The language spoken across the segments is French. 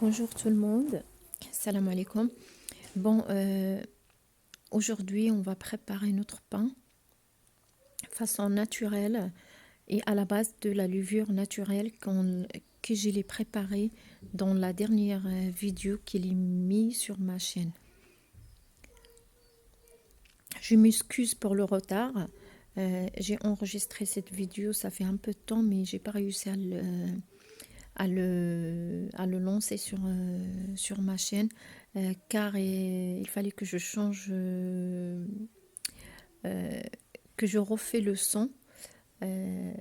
Bonjour tout le monde, salam alaikum. Bon, aujourd'hui on va préparer notre pain façon naturelle et à la base de la levure naturelle que je l'ai préparée dans la dernière vidéo qu'il est mis sur ma chaîne. Je m'excuse pour le retard. J'ai enregistré cette vidéo, ça fait un peu de temps, mais j'ai pas réussi à le lancer sur ma chaîne car il fallait que je change, que je refais le son euh,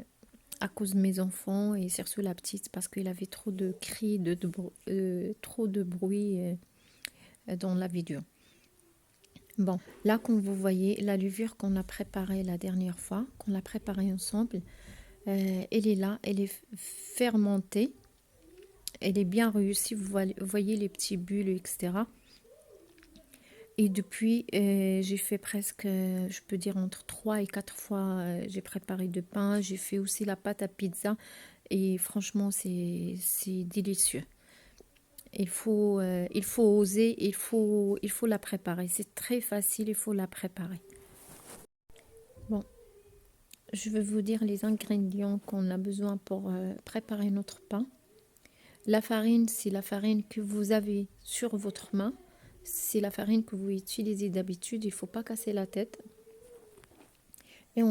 à cause de mes enfants et surtout la petite parce qu'il avait trop de cris, trop de bruit dans la vidéo. Bon, là comme vous voyez, la levure qu'on a préparée la dernière fois, qu'on a préparée ensemble, elle est là, elle est fermentée. Elle est bien réussie, vous voyez les petits bulles, etc. Et depuis, j'ai fait presque, je peux dire entre 3 et 4 fois, j'ai préparé de pain. J'ai fait aussi la pâte à pizza. Et franchement, c'est délicieux. Il faut oser, il faut la préparer. C'est très facile, il faut la préparer. Bon, je vais vous dire les ingrédients qu'on a besoin pour préparer notre pain. La farine, c'est la farine que vous avez sur votre main. C'est la farine que vous utilisez d'habitude. Il ne faut pas casser la tête. Et,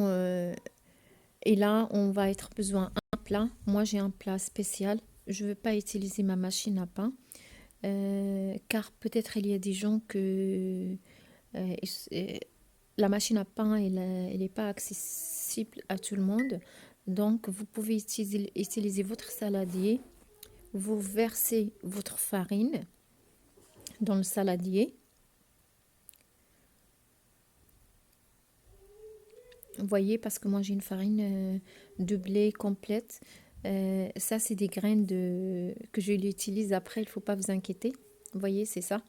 et là, on va être besoin d'un plat. Moi, j'ai un plat spécial. Je ne vais pas utiliser ma machine à pain. Car peut-être il y a des gens que euh, euh, la machine à pain, elle n'est pas accessible à tout le monde. Donc, vous pouvez utiliser votre saladier. Vous versez votre farine dans le saladier. Vous voyez, parce que moi j'ai une farine de blé complète. Ça, c'est des graines que je l'utilise après, il ne faut pas vous inquiéter. Vous voyez, c'est ça.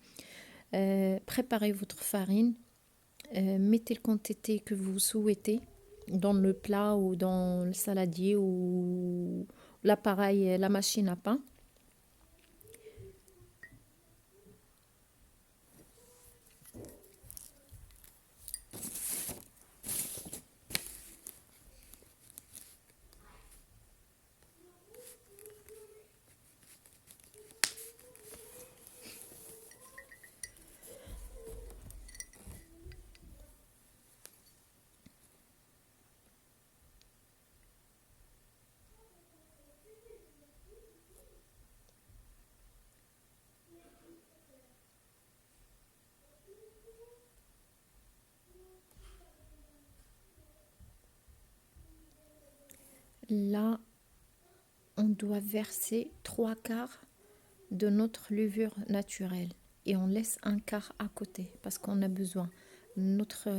Préparez votre farine. Mettez le quantité que vous souhaitez dans le plat ou dans le saladier ou l'appareil, la machine à pain. Là, on doit verser 3 quarts de notre levure naturelle et on laisse un quart à côté parce qu'on a besoin. Notre,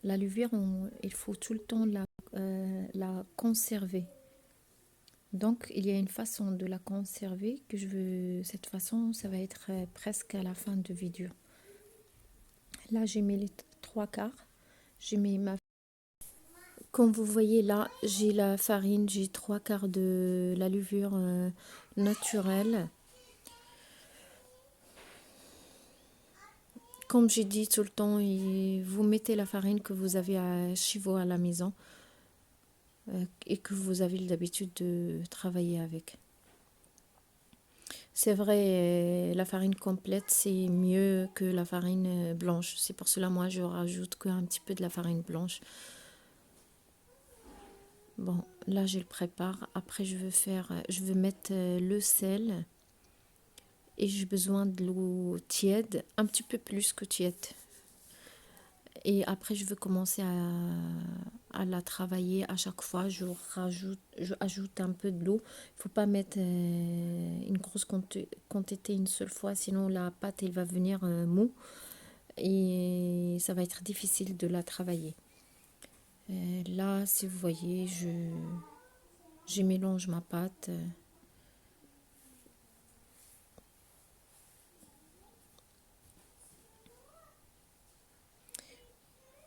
la levure, il faut tout le temps la conserver. Donc, il y a une façon de la conserver que je veux. Cette façon, ça va être presque à la fin de vidéo. Là, j'ai mis les 3 quarts. J'ai mis ma. Comme vous voyez là, j'ai la farine, j'ai 3 quarts de la levure naturelle. Comme j'ai dit tout le temps, vous mettez la farine que vous avez chez vous à la maison et que vous avez l'habitude de travailler avec. C'est vrai, la farine complète, c'est mieux que la farine blanche. C'est pour cela, moi, je rajoute qu'un petit peu de la farine blanche. Bon, là, je le prépare. Après, je vais mettre le sel et j'ai besoin de l'eau tiède, un petit peu plus que tiède. Et après, je vais commencer à la travailler à chaque fois. Je ajoute un peu de l'eau. Il ne faut pas mettre une grosse quantité une seule fois, sinon la pâte elle va venir mou et ça va être difficile de la travailler. Là, si vous voyez, je mélange ma pâte.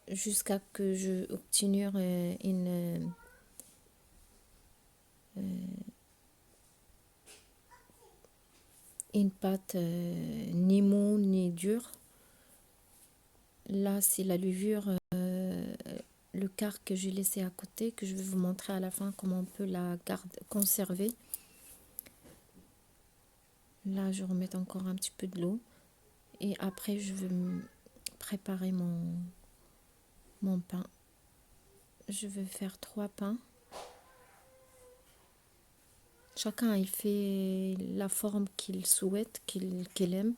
Jusqu'à que je obtienne une pâte ni mou ni dure. Là, c'est la levure, le quart que j'ai laissé à côté, que je vais vous montrer à la fin comment on peut la conserver. Là, je remets encore un petit peu de l'eau. Et après, je vais préparer mon pain. Je vais faire 3 pains. Chacun, il fait la forme qu'il souhaite, qu'il aime.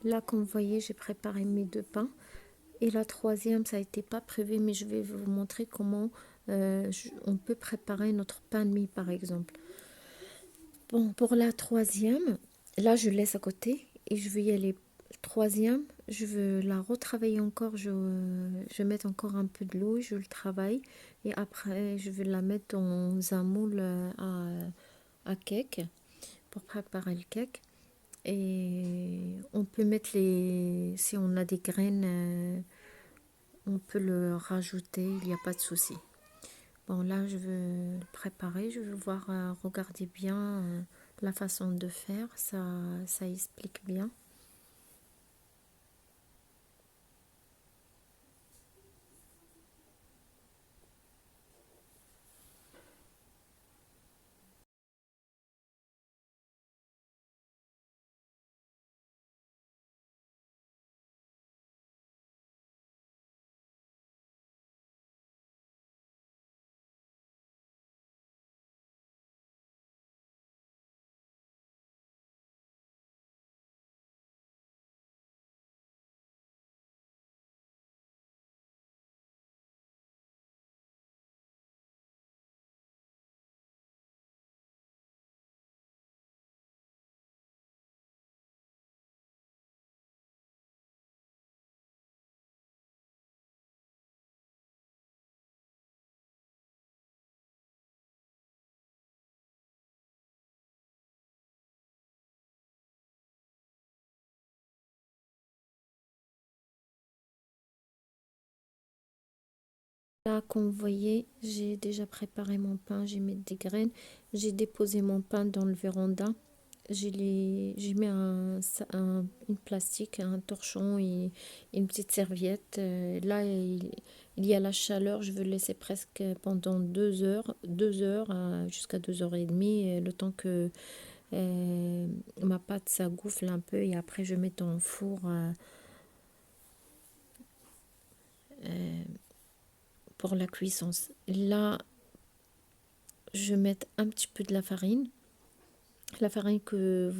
Là, comme vous voyez, j'ai préparé mes 2 pains. Et la troisième, ça n'était pas prévu, mais je vais vous montrer comment on peut préparer notre pain de mie, par exemple. Bon, pour la troisième, là, je laisse à côté et je vais y aller. Troisième, je veux la retravailler encore. Je vais mettre encore un peu de l'eau, je le travaille. Et après, je vais la mettre dans un moule à cake pour préparer le cake. Et on peut mettre si on a des graines, on peut le rajouter, il n'y a pas de souci. Bon, là, je veux le préparer, je veux voir, regarder bien la façon de faire, ça explique bien. Là, comme vous voyez, j'ai déjà préparé mon pain, j'ai mis des graines, j'ai déposé mon pain dans le véranda. J'ai mis une plastique, un torchon et une petite serviette. Là, il y a la chaleur. Je veux le laisser presque pendant 2 heures, 2 heures jusqu'à 2 heures et demie, le temps que ma pâte ça gonfle un peu et après je mets dans le four pour la cuisson. Là, je mets un petit peu de la farine que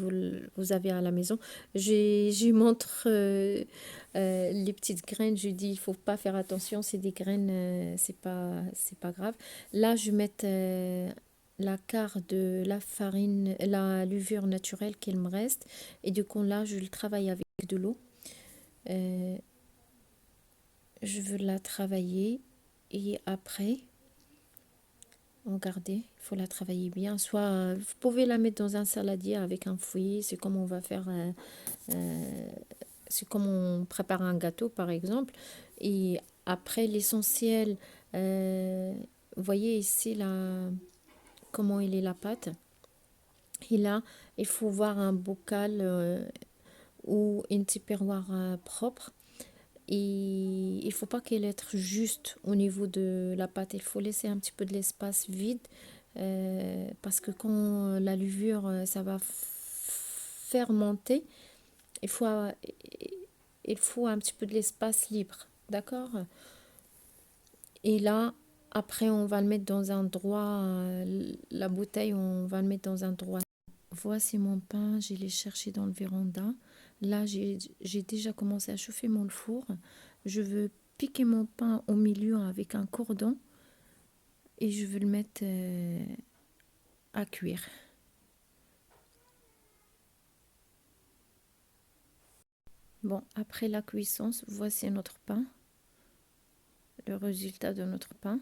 vous avez à la maison. Je montre les petites graines. Je dis, il faut pas faire attention, c'est des graines, c'est pas grave. Là, je mets la quart de la farine, la levure naturelle qu'il me reste. Et du coup, là, je le travaille avec de l'eau. Euh, je veux la travailler et après, regardez, il faut la travailler bien. Soit vous pouvez la mettre dans un saladier avec un fouet, c'est comme on va faire, c'est comme on prépare un gâteau par exemple. Et après l'essentiel, vous voyez ici là, comment il est la pâte. Et là, il faut voir un bocal ou un petit perroir propre. Et il faut pas qu'elle être juste au niveau de la pâte. Il faut laisser un petit peu de l'espace vide parce que quand la levure, ça va fermenter, il faut, euh, il faut un petit peu de l'espace libre. D'accord? Et là, après, on va le mettre dans un endroit, la bouteille, on va le mettre dans un endroit. Voici mon pain, je l'ai cherché dans le véranda. Là, j'ai déjà commencé à chauffer mon four. Je veux piquer mon pain au milieu avec un cordon et je veux le mettre à cuire. Bon, après la cuisson, voici notre pain, le résultat de notre pain.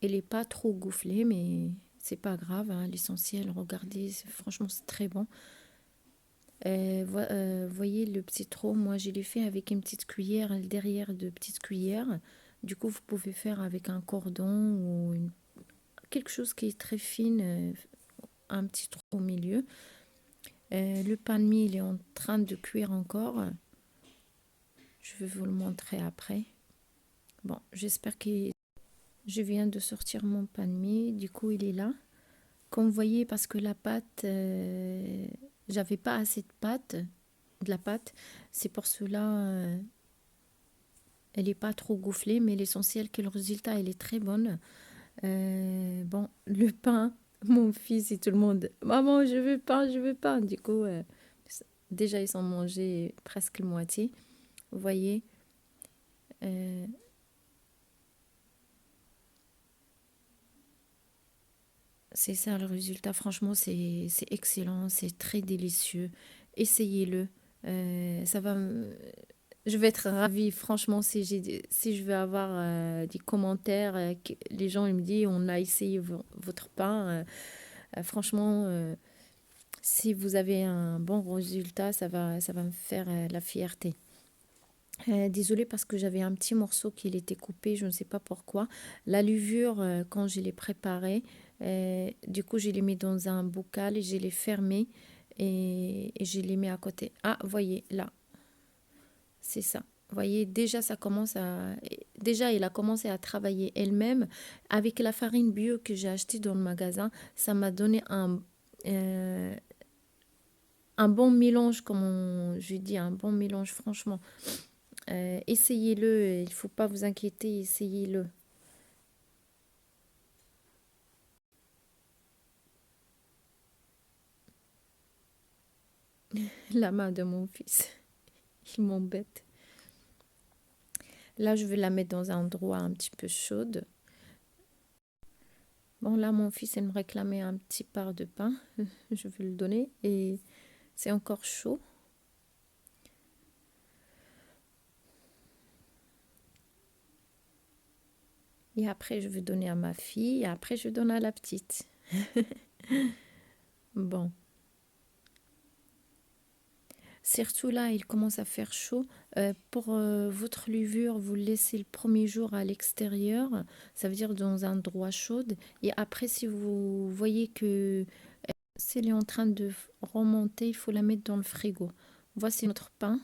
Il n'est pas trop gonflé, mais c'est pas grave, hein. L'essentiel, regardez, franchement, c'est très bon. Voyez le petit trou, moi je l'ai fait avec une petite cuillère, derrière de petites cuillères. Du coup, vous pouvez faire avec un cordon ou quelque chose qui est très fine, un petit trou au milieu. Le pain de mie, il est en train de cuire encore. Je vais vous le montrer après. Bon, j'espère que je viens de sortir mon pain de mie. Du coup, il est là. Comme vous voyez, parce que la pâte, j'avais pas assez de la pâte. C'est pour cela, elle n'est pas trop gonflée, mais l'essentiel que le résultat, il est très bon. Bon, le pain, mon fils et tout le monde, maman, je veux pain, je veux pain. Du coup, déjà, ils ont mangé presque la moitié. Vous voyez, euh, c'est ça le résultat. Franchement, c'est excellent, c'est très délicieux. Essayez-le. Ça va je vais être ravie, franchement, si je veux avoir des commentaires, que les gens ils me disent on a essayé votre pain. Franchement, si vous avez un bon résultat, ça va me faire la fierté. Désolée parce que j'avais un petit morceau qui était coupé, je ne sais pas pourquoi. La levure, quand je l'ai préparée, du coup, je l'ai mis dans un bocal et je l'ai fermé et je l'ai mis à côté. Ah, voyez, là, c'est ça. Vous voyez, déjà, elle a commencé à travailler elle-même. Avec la farine bio que j'ai achetée dans le magasin, ça m'a donné euh, un bon mélange, je dis, un bon mélange, franchement. Essayez-le, il ne faut pas vous inquiéter, essayez-le. La main de mon fils, il m'embête. Là, je vais la mettre dans un endroit un petit peu chaude. Bon, là, mon fils, il me réclamait un petit part de pain. Je vais le donner et c'est encore chaud. Et après, je vais donner à ma fille et après, je donne à la petite. Bon. Surtout là, il commence à faire chaud. Pour votre levure, vous le laissez le premier jour à l'extérieur, ça veut dire dans un endroit chaud. Et après, si vous voyez que si elle est en train de remonter, il faut la mettre dans le frigo. Voici notre pain.